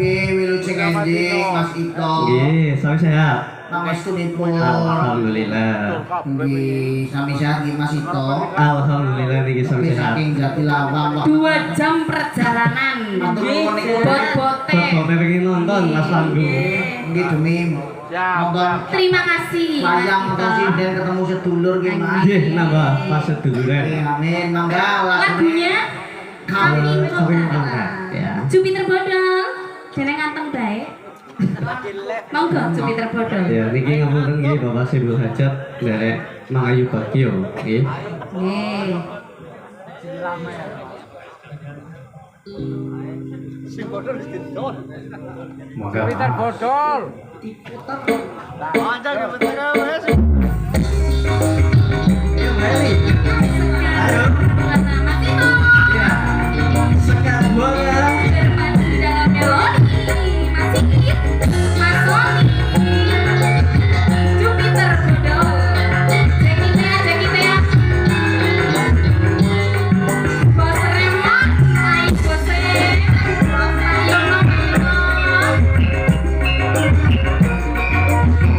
Nggih, wilujeng enjing Mas Ito. Nggih, sami sehat. Pangestunipun. Alhamdulillah. Nggih, sami sehat nggih Mas Ito. Alhamdulillah niki sami Nggih, sehat. saking Jatilawang. 2 jam perjalanan. Bot-bote. Bapak pengen nonton Mas Langgu. Nggih demi nonton Terima kasih. wayang nonton sinden ketemu sedulur nggih Mas. Nggih, nambah pas seduluran. Nggih, amin. Mangga Lagunya Kami Sering Kota. banget ya. Jupiter Bodol. Jeneng anteng bae. Monggo Jupiter Bodol. Ya, niki ngapunten nggih Bapak Sibul Hajat dari Mangayu Bagio nggih. Nggih. Moga Jupiter bodol. Ayo, Meli.